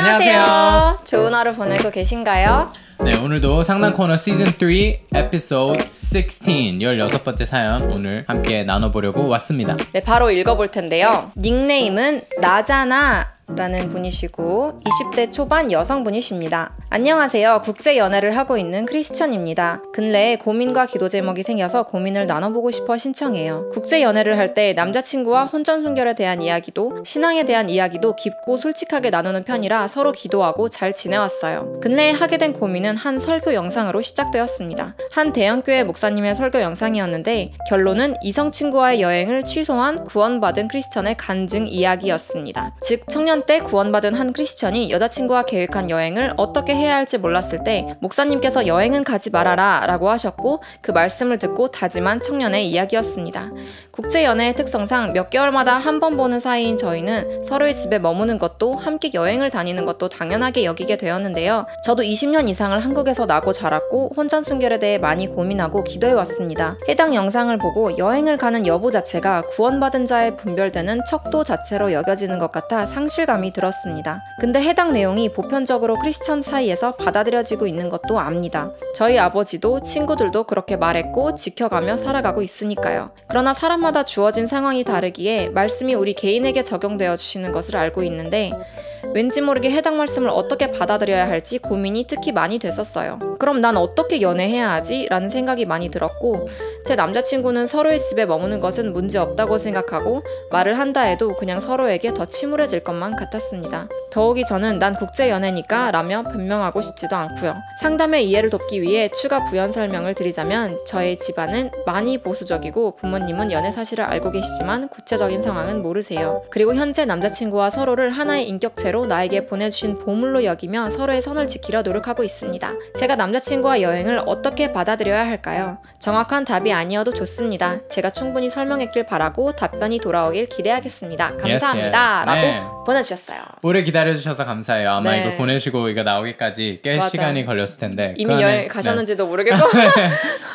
안녕하세요. 좋은 하루 보내고 계신가요? 네, 오늘도 상담 코너 시즌 3 에피소드 16 16번째 사연 오늘 함께 나눠보려고 왔습니다. 네, 바로 읽어볼 텐데요. 닉네임은 나잖아 라는 분이시고 20대 초반 여성분이십니다. 안녕하세요. 국제연애를 하고 있는 크리스천입니다. 근래에 고민과 기도 제목이 생겨서 고민을 나눠보고 싶어 신청해요. 국제연애를 할 때 남자친구와 혼전순결에 대한 이야기도 신앙에 대한 이야기도 깊고 솔직하게 나누는 편이라 서로 기도하고 잘 지내왔어요. 근래에 하게 된 고민은 한 설교 영상으로 시작되었습니다. 한 대형교회 목사님의 설교 영상이었는데 결론은 이성 친구와의 여행을 취소한 구원받은 크리스천의 간증 이야기였습니다. 즉 청년 때 구원받은 한 크리스천이 여자친구와 계획한 여행을 어떻게 해야 할지 몰랐을 때 목사님께서 여행은 가지 말아라 라고 하셨고 그 말씀을 듣고 다짐한 청년의 이야기였습니다. 국제연애의 특성상 몇 개월마다 한 번 보는 사이인 저희는 서로의 집에 머무는 것도 함께 여행을 다니는 것도 당연하게 여기게 되었는데요. 저도 20년 이상을 한국에서 나고 자랐고 혼전순결에 대해 많이 고민하고 기도해왔습니다. 해당 영상을 보고 여행을 가는 여부 자체가 구원받은 자에 분별되는 척도 자체로 여겨지는 것 같아 상실감이 들었습니다. 근데 해당 내용이 보편적으로 크리스천 사이에서 받아들여지고 있는 것도 압니다. 저희 아버지도 친구들도 그렇게 말했고 지켜가며 살아가고 있으니까요. 그러나 사람마다 주어진 상황이 다르기에 말씀이 우리 개인에게 적용되어 주시는 것을 알고 있는데 왠지 모르게 해당 말씀을 어떻게 받아들여야 할지 고민이 특히 많이 됐었어요. 그럼 난 어떻게 연애해야 하지? 라는 생각이 많이 들었고 제 남자친구는 서로의 집에 머무는 것은 문제없다고 생각하고 말을 한다 해도 그냥 서로에게 더 침울해질 것만 같았습니다. 더욱이 저는 난 국제연애니까 라며 변명하고 싶지도 않고요. 상담의 이해를 돕기 위해 추가 부연 설명을 드리자면 저의 집안은 많이 보수적이고 부모님은 연애 사실을 알고 계시지만 구체적인 상황은 모르세요. 그리고 현재 남자친구와 서로를 하나의 인격체로 나에게 보내주신 보물로 여기며 서로의 선을 지키려 노력하고 있습니다. 제가 남자친구와 여행을 어떻게 받아들여야 할까요? 정확한 답이 아니어도 좋습니다. 제가 충분히 설명했길 바라고 답변이 돌아오길 기대하겠습니다. 감사합니다. yes. 라고 네. 보내주셨어요. 오래 기다려주셔서 감사해요. 아마 네. 이걸 보내시고 이거 나오기까지 꽤 맞아. 시간이 걸렸을 텐데 이미 여행 가셨는지도 모르겠고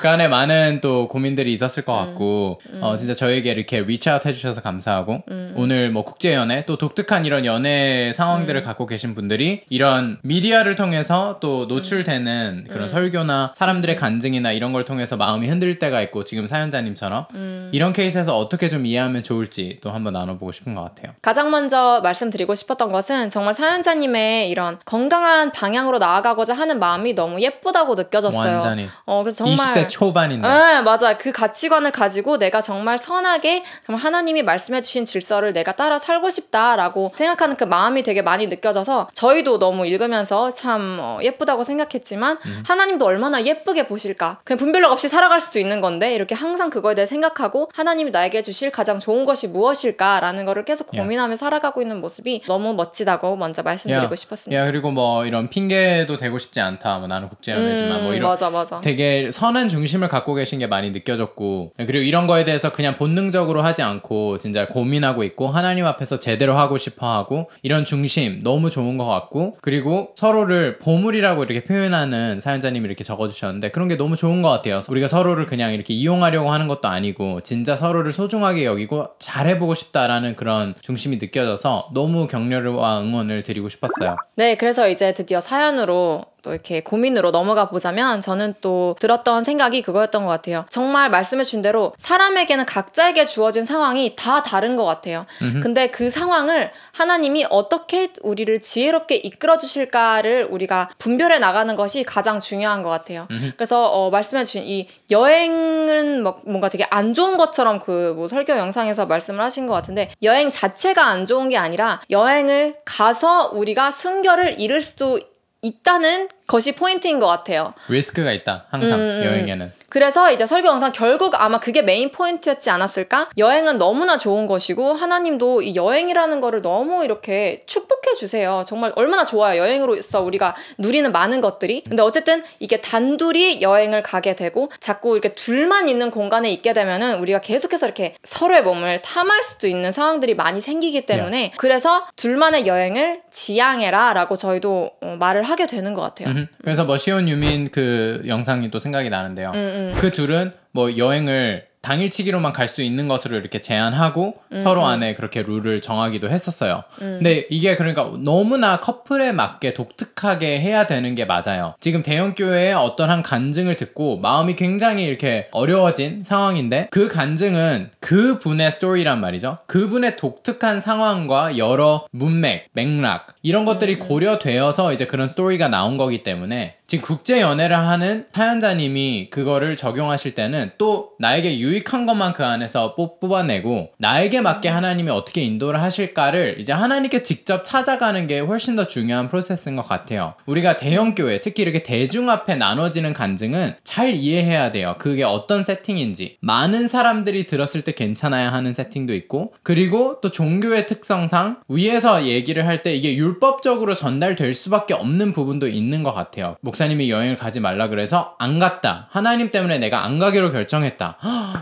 그 안에 많은 또 고민들이 있었을 것 같고 진짜 저에게 이렇게 리치아웃 해주셔서 감사하고 오늘 뭐 국제연애 또 독특한 이런 연애 상황들을 갖고 계신 분들이 이런 미디어를 통해서 또 노출되는 그런 설교나 사람들의 간증이나 이런 걸 통해서 마음이 흔들 때가 있고 지금 사연자님처럼 이런 케이스에서 어떻게 좀 이해하면 좋을지 또 한번 나눠보고 싶은 것 같아요. 가장 먼저 말씀드리고 싶었던 것은 정말 사연자님의 이런 건강한 방향으로 나아가고자 하는 마음이 너무 예쁘다고 느껴졌어요. 완전히 그래서 정말 20대 초반인데 네, 맞아. 그 가치관을 가지고 내가 정말 선하게 정말 하나님이 말씀해주신 질서를 내가 따라 살고 싶다라고 생각하는 그 마음이 되게 많이 느껴져서 저희도 너무 읽으면서 참 예쁘다고 생각했지만 하나님도 얼마나 예쁘게 보실까. 그냥 분별력 없이 살아갈 수도 있는 건데 이렇게 항상 그거에 대해 생각하고 하나님이 나에게 주실 가장 좋은 것이 무엇일까라는 거를 계속 고민하며 살아가고 있는 모습이 너무 멋지다고 먼저 말씀드리고 싶었습니다. 그리고 뭐 이런 핑계도 되고 싶지 않다. 뭐 나는 국제연애지만 뭐 이런 맞아. 되게 선한 중심을 갖고 계신 게 많이 느껴졌고 그리고 이런 거에 대해서 그냥 본능적으로 하지 않고 진짜 고민하고 있고 하나님 앞에서 제대로 하고 싶어 하고 이런 중심 너무 좋은 것 같고 그리고 서로를 보물이라고 이렇게 표현하는 사연자님이 이렇게 적어주셨는데 그런 게 너무 좋은 것 같아요. 우리가 서로를 그냥 이렇게 이용하려고 하는 것도 아니고 진짜 서로를 소중하게 여기고 잘해보고 싶다라는 그런 중심이 느껴져서 너무 격려와 응원을 드리고 싶었어요. 네, 그래서 이제 드디어 사연으로 또 이렇게 고민으로 넘어가 보자면 저는 또 들었던 생각이 그거였던 것 같아요. 정말 말씀해주신 대로 사람에게는 각자에게 주어진 상황이 다 다른 것 같아요. 근데 그 상황을 하나님이 어떻게 우리를 지혜롭게 이끌어 주실까를 우리가 분별해 나가는 것이 가장 중요한 것 같아요. 그래서 말씀해주신 이 여행은 뭔가 되게 안 좋은 것처럼 그 뭐 설교 영상에서 말씀을 하신 것 같은데 여행 자체가 안 좋은 게 아니라 여행을 가서 우리가 순결을 잃을 수도 있다는 것이 포인트인 것 같아요. 리스크가 있다. 항상 여행에는. 그래서 이제 설교 영상 결국 아마 그게 메인 포인트였지 않았을까? 여행은 너무나 좋은 것이고 하나님도 이 여행이라는 거를 너무 이렇게 축복해 주세요. 정말 얼마나 좋아요. 여행으로서 우리가 누리는 많은 것들이. 근데 어쨌든 이게 단둘이 여행을 가게 되고 자꾸 이렇게 둘만 있는 공간에 있게 되면은 우리가 계속해서 이렇게 서로의 몸을 탐할 수도 있는 상황들이 많이 생기기 때문에 그래서 둘만의 여행을 지향해라 라고 저희도 말을 하게 되는 것 같아요. 그래서 뭐 시온 유민 그 영상이 또 생각이 나는데요. 그 둘은 뭐 여행을 당일치기로만 갈 수 있는 것으로 이렇게 제한하고 서로 안에 그렇게 룰을 정하기도 했었어요. 근데 이게 그러니까 너무나 커플에 맞게 독특하게 해야 되는 게 맞아요. 지금 대형교회의 어떤 한 간증을 듣고 마음이 굉장히 이렇게 어려워진 상황인데 그 간증은 그분의 스토리란 말이죠. 그분의 독특한 상황과 여러 문맥, 맥락 이런 것들이 고려되어서 이제 그런 스토리가 나온 거기 때문에 지금 국제 연애를 하는 사연자님이 그거를 적용하실 때는 또 나에게 유익한 것만 그 안에서 뽑아내고 나에게 맞게 하나님이 어떻게 인도를 하실까를 이제 하나님께 직접 찾아가는 게 훨씬 더 중요한 프로세스인 것 같아요. 우리가 대형교회, 특히 이렇게 대중 앞에 나눠지는 간증은 잘 이해해야 돼요. 그게 어떤 세팅인지. 많은 사람들이 들었을 때 괜찮아야 하는 세팅도 있고, 그리고 또 종교의 특성상 위에서 얘기를 할 때 이게 율법적으로 전달될 수밖에 없는 부분도 있는 것 같아요. 목사님이 여행을 가지 말라 그래서 안 갔다. 하나님 때문에 내가 안 가기로 결정했다.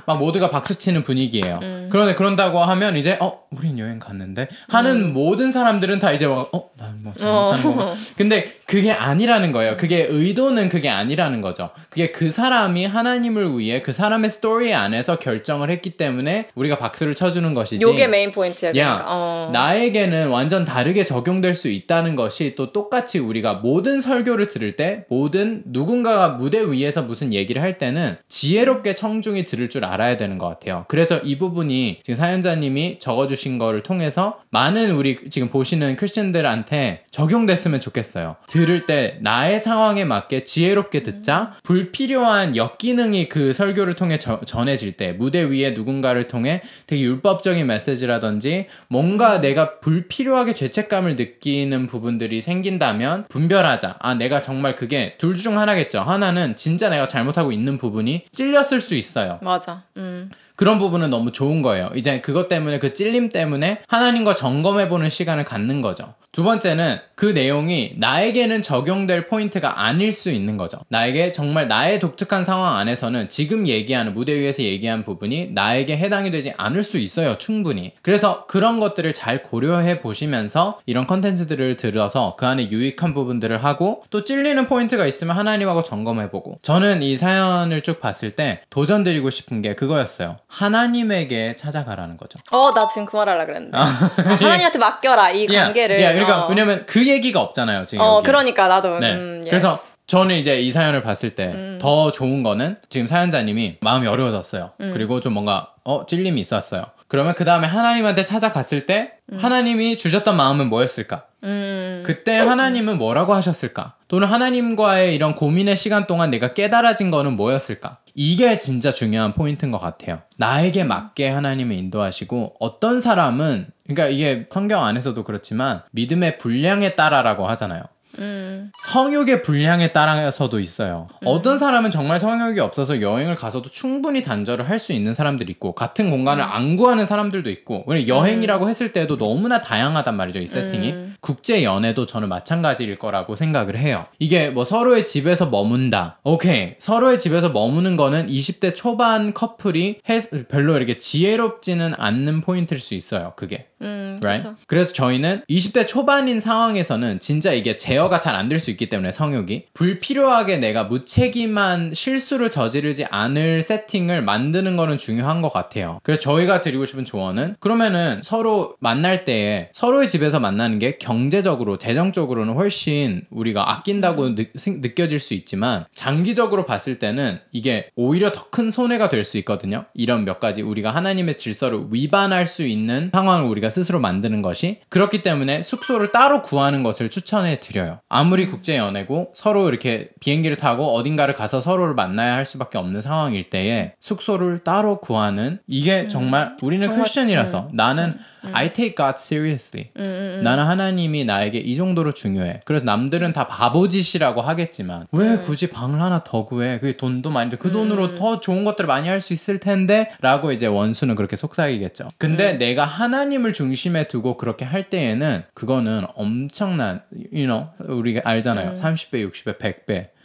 막 모두가 박수치는 분위기예요. 그런데 그런다고 하면 이제 우린 여행 갔는데 하는 모든 사람들은 다 이제 난 뭐 잘못한 거. 근데 그게 아니라는 거예요. 그게 의도는 그게 아니라는 거죠. 그게 그 사람이 하나님을 위해 그 사람의 스토리 안에서 결정을 했기 때문에 우리가 박수를 쳐주는 것이지. 요게 메인 포인트야. 그러니까. 나에게는 완전 다르게 적용될 수 있다는 것이 또 똑같이 우리가 모든 설교를 들을 때 모든 누군가가 무대 위에서 무슨 얘기를 할 때는 지혜롭게 청중이 들을 줄 알아야 되는 것 같아요. 그래서 이 부분이 지금 사연자님이 적어주신 거를 통해서 많은 우리 지금 보시는 크리스천들한테 적용됐으면 좋겠어요. 들을 때 나의 상황에 맞게 지혜롭게 듣자. 불필요한 역기능이 그 설교를 통해 전해질 때 무대 위에 누군가를 통해 되게 율법적인 메시지라든지 뭔가 내가 불필요하게 죄책감을 느끼는 부분들이 생긴다면 분별하자. 내가 정말 그게 둘 중 하나겠죠. 하나는 진짜 내가 잘못하고 있는 부분이 찔렸을 수 있어요. 맞아. 그런 부분은 너무 좋은 거예요. 이제 그것 때문에 그 찔림 때문에 하나님과 점검해보는 시간을 갖는 거죠. 두 번째는 그 내용이 나에게는 적용될 포인트가 아닐 수 있는 거죠. 나에게 정말 나의 독특한 상황 안에서는 지금 얘기하는 무대 위에서 얘기한 부분이 나에게 해당이 되지 않을 수 있어요. 충분히. 그래서 그런 것들을 잘 고려해 보시면서 이런 컨텐츠들을 들어서 그 안에 유익한 부분들을 하고 또 찔리는 포인트가 있으면 하나님하고 점검해보고 저는 이 사연을 쭉 봤을 때 도전드리고 싶은 게 그거였어요. 하나님에게 찾아가라는 거죠. 나 지금 그 말 하려고 그랬는데. 하나님한테 맡겨라 이 관계를. 그러니까 왜냐면 그 얘기가 없잖아요. 지금 여기. 그러니까 나도. 그래서 저는 이제 이 사연을 봤을 때 더 좋은 거는 지금 사연자님이 마음이 어려워졌어요. 그리고 좀 뭔가 찔림이 있었어요. 그러면 그 다음에 하나님한테 찾아갔을 때 하나님이 주셨던 마음은 뭐였을까? 그때 하나님은 뭐라고 하셨을까? 또는 하나님과의 이런 고민의 시간 동안 내가 깨달아진 거는 뭐였을까? 이게 진짜 중요한 포인트인 것 같아요. 나에게 맞게 하나님을 인도하시고 어떤 사람은 그러니까 이게 성경 안에서도 그렇지만 믿음의 분량에 따라라고 하잖아요. 성욕의 분량에 따라서도 있어요. 어떤 사람은 정말 성욕이 없어서 여행을 가서도 충분히 단절을 할 수 있는 사람들이 있고 같은 공간을 안 구하는 사람들도 있고 여행이라고 했을 때도 너무나 다양하단 말이죠. 이 세팅이. 국제 연애도 저는 마찬가지일 거라고 생각을 해요. 이게 뭐 서로의 집에서 머문다. 오케이. 서로의 집에서 머무는 거는 20대 초반 커플이 별로 이렇게 지혜롭지는 않는 포인트일 수 있어요. 그게. right? 그래서 저희는 20대 초반인 상황에서는 진짜 이게 제어가 잘 안 될 수 있기 때문에 성욕이 불필요하게 내가 무책임한 실수를 저지르지 않을 세팅을 만드는 거는 중요한 것 같아요. 그래서 저희가 드리고 싶은 조언은 그러면은 서로 만날 때에 서로의 집에서 만나는 게 경제적으로 재정적으로는 훨씬 우리가 아낀다고 느껴질 수 있지만 장기적으로 봤을 때는 이게 오히려 더 큰 손해가 될 수 있거든요. 이런 몇 가지 우리가 하나님의 질서를 위반할 수 있는 상황을 우리가 스스로 만드는 것이 그렇기 때문에 숙소를 따로 구하는 것을 추천해 드려요. 아무리 국제 연애고 서로 이렇게 비행기를 타고 어딘가를 가서 서로를 만나야 할 수밖에 없는 상황일 때에 숙소를 따로 구하는 이게 정말 우리는 크리스천이라서 나는 I take God seriously. 나는 하나님이 나에게 이 정도로 중요해. 그래서 남들은 다 바보짓이라고 하겠지만 왜 굳이 방을 하나 더 구해? 그게 돈도 많이 돼. 그 돈으로 더 좋은 것들을 많이 할 수 있을 텐데 라고 이제 원수는 그렇게 속삭이겠죠. 근데 내가 하나님을 중심에 두고 그렇게 할 때에는 그거는 엄청난 우리가 알잖아요. 30배, 60배,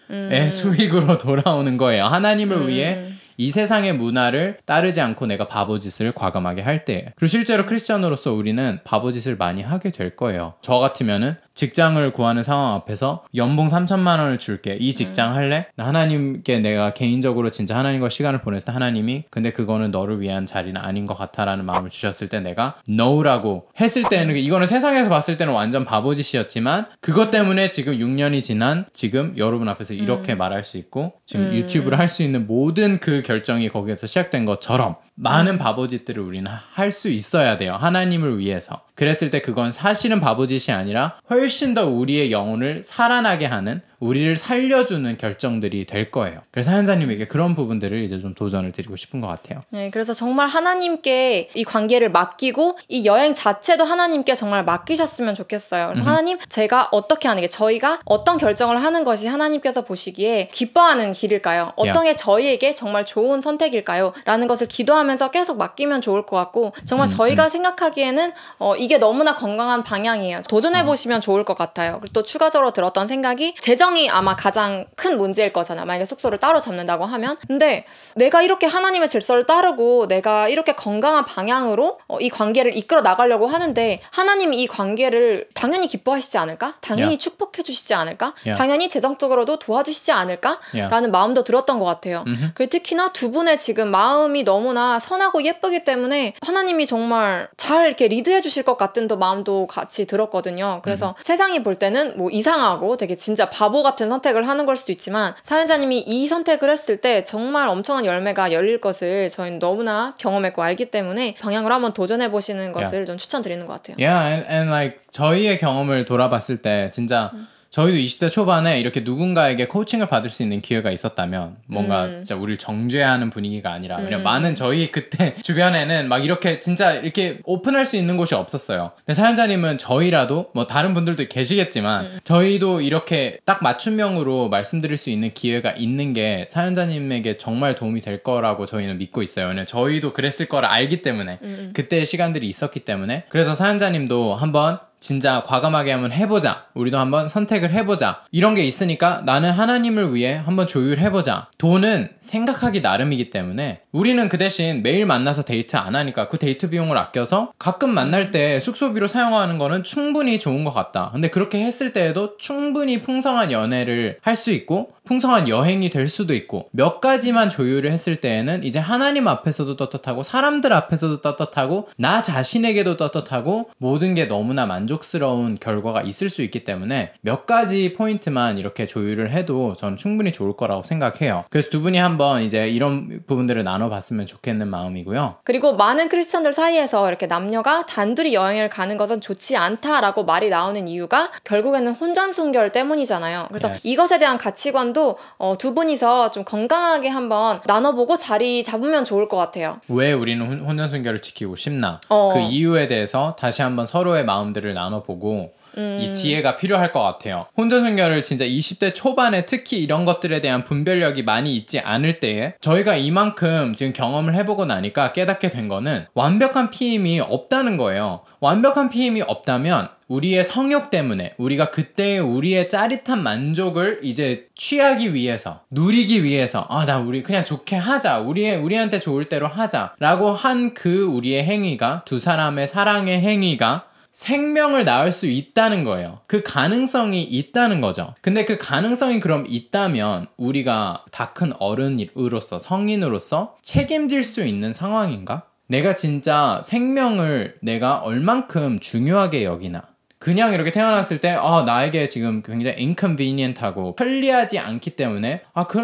100배의 수익으로 돌아오는 거예요. 하나님을 위해 이 세상의 문화를 따르지 않고 내가 바보짓을 과감하게 할 때. 그리고 실제로 크리스천으로서 우리는 바보짓을 많이 하게 될 거예요. 저 같으면은 직장을 구하는 상황 앞에서 연봉 3천만 원을 줄게. 이 직장 할래? 하나님께 내가 개인적으로 진짜 하나님과 시간을 보냈을 때 하나님이 근데 그거는 너를 위한 자리는 아닌 것 같아 라는 마음을 주셨을 때 내가 NO라고 했을 때는 이거는 세상에서 봤을 때는 완전 바보짓이었지만 그것 때문에 지금 6년이 지난 지금 여러분 앞에서 이렇게 말할 수 있고 지금 유튜브를 할 수 있는 모든 그 결정이 거기에서 시작된 것처럼 많은 바보짓들을 우리는 할 수 있어야 돼요. 하나님을 위해서. 그랬을 때 그건 사실은 바보짓이 아니라 훨씬 더 우리의 영혼을 살아나게 하는 우리를 살려주는 결정들이 될 거예요. 그래서 사연자님에게 그런 부분들을 이제 좀 도전을 드리고 싶은 것 같아요. 네, 그래서 정말 하나님께 이 관계를 맡기고 이 여행 자체도 하나님께 정말 맡기셨으면 좋겠어요. 그래서 하나님, 제가 어떻게 하는 게 저희가 어떤 결정을 하는 것이 하나님께서 보시기에 기뻐하는 길일까요? 어떤 게 저희에게 정말 좋은 선택일까요? 라는 것을 기도하면서 계속 맡기면 좋을 것 같고 정말 저희가 생각하기에는 이게 너무나 건강한 방향이에요. 도전해보시면 좋을 것 같아요. 그리고 또 추가적으로 들었던 생각이 재정이 아마 가장 큰 문제일 거잖아. 만약에 숙소를 따로 잡는다고 하면. 근데 내가 이렇게 하나님의 질서를 따르고 내가 이렇게 건강한 방향으로 이 관계를 이끌어 나가려고 하는데 하나님이 이 관계를 당연히 기뻐하시지 않을까? 당연히 축복해 주시지 않을까? 당연히 재정적으로도 도와주시지 않을까? 라는 마음도 들었던 것 같아요. 그리고 특히나 두 분의 지금 마음이 너무나 선하고 예쁘기 때문에 하나님이 정말 잘 이렇게 리드해 주실 것 같은 또 마음도 같이 들었거든요. 그래서 세상이 볼 때는 뭐 이상하고 되게 진짜 바보 같은 선택을 하는 걸 수도 있지만 사연자님이 이 선택을 했을 때 정말 엄청난 열매가 열릴 것을 저희는 너무나 경험했고 알기 때문에 방향으로 한번 도전해 보시는 것을 좀 추천드리는 것 같아요. Yeah, and like 저희의 경험을 돌아봤을 때 진짜 저희도 20대 초반에 이렇게 누군가에게 코칭을 받을 수 있는 기회가 있었다면 뭔가 진짜 우리를 정죄하는 분위기가 아니라 왜냐면 많은 저희 그때 주변에는 막 이렇게 진짜 이렇게 오픈할 수 있는 곳이 없었어요. 근데 사연자님은 저희라도 뭐 다른 분들도 계시겠지만 저희도 이렇게 딱 맞춤형으로 말씀드릴 수 있는 기회가 있는 게 사연자님에게 정말 도움이 될 거라고 저희는 믿고 있어요. 왜냐면 저희도 그랬을 거를 알기 때문에 그때의 시간들이 있었기 때문에 그래서 사연자님도 한번 진짜 과감하게 한번 해보자. 우리도 한번 선택을 해보자. 이런 게 있으니까 나는 하나님을 위해 한번 조율해보자. 돈은 생각하기 나름이기 때문에 우리는 그 대신 매일 만나서 데이트 안 하니까 그 데이트 비용을 아껴서 가끔 만날 때 숙소비로 사용하는 거는 충분히 좋은 것 같다. 근데 그렇게 했을 때에도 충분히 풍성한 연애를 할 수 있고 풍성한 여행이 될 수도 있고 몇 가지만 조율을 했을 때에는 이제 하나님 앞에서도 떳떳하고 사람들 앞에서도 떳떳하고 나 자신에게도 떳떳하고 모든 게 너무나 만족스러운 결과가 있을 수 있기 때문에 몇 가지 포인트만 이렇게 조율을 해도 저는 충분히 좋을 거라고 생각해요. 그래서 두 분이 한번 이제 이런 부분들을 나눠봤으면 좋겠는 마음이고요. 그리고 많은 크리스천들 사이에서 이렇게 남녀가 단둘이 여행을 가는 것은 좋지 않다라고 말이 나오는 이유가 결국에는 혼전순결 때문이잖아요. 그래서 이것에 대한 가치관도 두 분이서 좀 건강하게 한번 나눠보고 자리 잡으면 좋을 것 같아요. 왜 우리는 혼전순결을 지키고 싶나? 그 이유에 대해서 다시 한번 서로의 마음들을 나눠보고 이 지혜가 필요할 것 같아요. 혼전순결을 진짜 20대 초반에 특히 이런 것들에 대한 분별력이 많이 있지 않을 때에 저희가 이만큼 지금 경험을 해보고 나니까 깨닫게 된 거는 완벽한 피임이 없다는 거예요. 완벽한 피임이 없다면 우리의 성욕 때문에 우리가 그때의 우리의 짜릿한 만족을 이제 취하기 위해서 누리기 위해서 나 우리 그냥 좋게 하자 우리한테 좋을 대로 하자 라고 한 그 우리의 행위가 두 사람의 사랑의 행위가 생명을 낳을 수 있다는 거예요. 그 가능성이 있다는 거죠. 근데 그 가능성이 그럼 있다면 우리가 다 큰 어른으로서 성인으로서 책임질 수 있는 상황인가? 내가 진짜 생명을 내가 얼만큼 중요하게 여기나? 그냥 이렇게 태어났을 때 나에게 지금 굉장히 inconvenient하고 편리하지 않기 때문에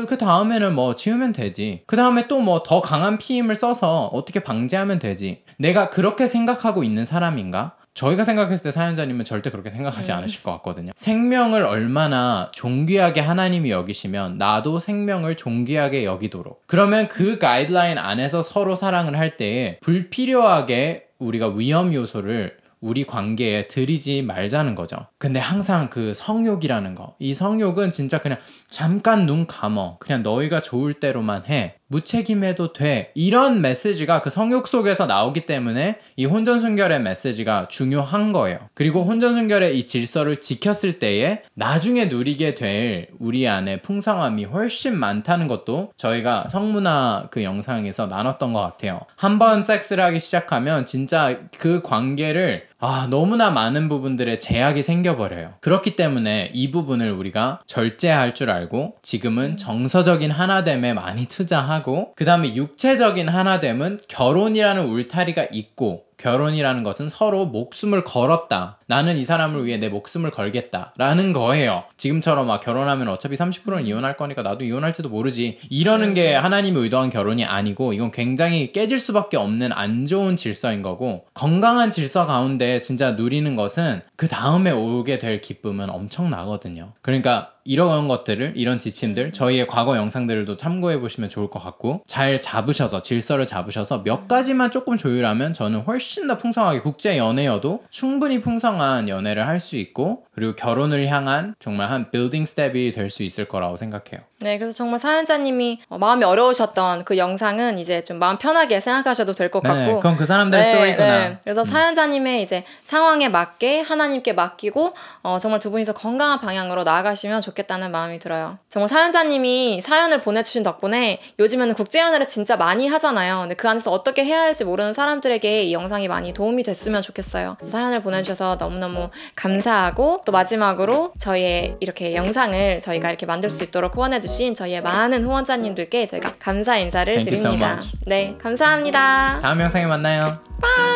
그 다음에는 뭐 지우면 되지. 그 다음에 또 뭐 더 강한 피임을 써서 어떻게 방지하면 되지. 내가 그렇게 생각하고 있는 사람인가? 저희가 생각했을 때 사연자님은 절대 그렇게 생각하지 않으실 것 같거든요. 생명을 얼마나 존귀하게 하나님이 여기시면 나도 생명을 존귀하게 여기도록 그러면 그 가이드라인 안에서 서로 사랑을 할 때에 불필요하게 우리가 위험 요소를 우리 관계에 들이지 말자는 거죠. 근데 항상 그 성욕이라는 거, 이 성욕은 진짜 그냥 잠깐 눈 감어, 그냥 너희가 좋을 대로만 해, 무책임해도 돼, 이런 메시지가 그 성욕 속에서 나오기 때문에 이 혼전순결의 메시지가 중요한 거예요. 그리고 혼전순결의 이 질서를 지켰을 때에 나중에 누리게 될 우리 안에 풍성함이 훨씬 많다는 것도 저희가 성문화 그 영상에서 나눴던 것 같아요. 한번 섹스를 하기 시작하면 진짜 그 관계를 너무나 많은 부분들에 제약이 생겨버려요. 그렇기 때문에 이 부분을 우리가 절제할 줄 알고 지금은 정서적인 하나됨에 많이 투자하고 그 다음에 육체적인 하나됨은 결혼이라는 울타리가 있고 결혼이라는 것은 서로 목숨을 걸었다. 나는 이 사람을 위해 내 목숨을 걸겠다. 라는 거예요. 지금처럼 결혼하면 어차피 30%는 이혼할 거니까 나도 이혼할지도 모르지. 이러는 게 하나님이 의도한 결혼이 아니고 이건 굉장히 깨질 수밖에 없는 안 좋은 질서인 거고 건강한 질서 가운데 진짜 누리는 것은 그 다음에 오게 될 기쁨은 엄청나거든요. 그러니까 이런 것들을 이런 지침들 저희의 과거 영상들도 참고해 보시면 좋을 것 같고 잘 잡으셔서 질서를 잡으셔서 몇 가지만 조금 조율하면 저는 훨씬 더 풍성하게 국제 연애여도 충분히 풍성한 연애를 할 수 있고 그리고 결혼을 향한 정말 한 빌딩 스텝이 될 수 있을 거라고 생각해요. 네, 그래서 정말 사연자님이 마음이 어려우셨던 그 영상은 이제 좀 마음 편하게 생각하셔도 될 것 같고 그건 그 사람들의 스토리구나. 그래서 사연자님의 이제 상황에 맞게 하나님께 맡기고 정말 두 분이서 건강한 방향으로 나아가시면 좋겠다는 마음이 들어요. 정말 사연자님이 사연을 보내주신 덕분에 요즘에는 국제연애를 진짜 많이 하잖아요. 근데 그 안에서 어떻게 해야 할지 모르는 사람들에게 이 영상이 많이 도움이 됐으면 좋겠어요. 사연을 보내주셔서 너무너무 감사하고 또 마지막으로 저희의 이렇게 영상을 저희가 이렇게 만들 수 있도록 후원해주신 저희의 많은 후원자님들께 저희가 감사 인사를 Thank you so 드립니다. much. 네, 감사합니다. 다음 영상에 만나요. 빠이.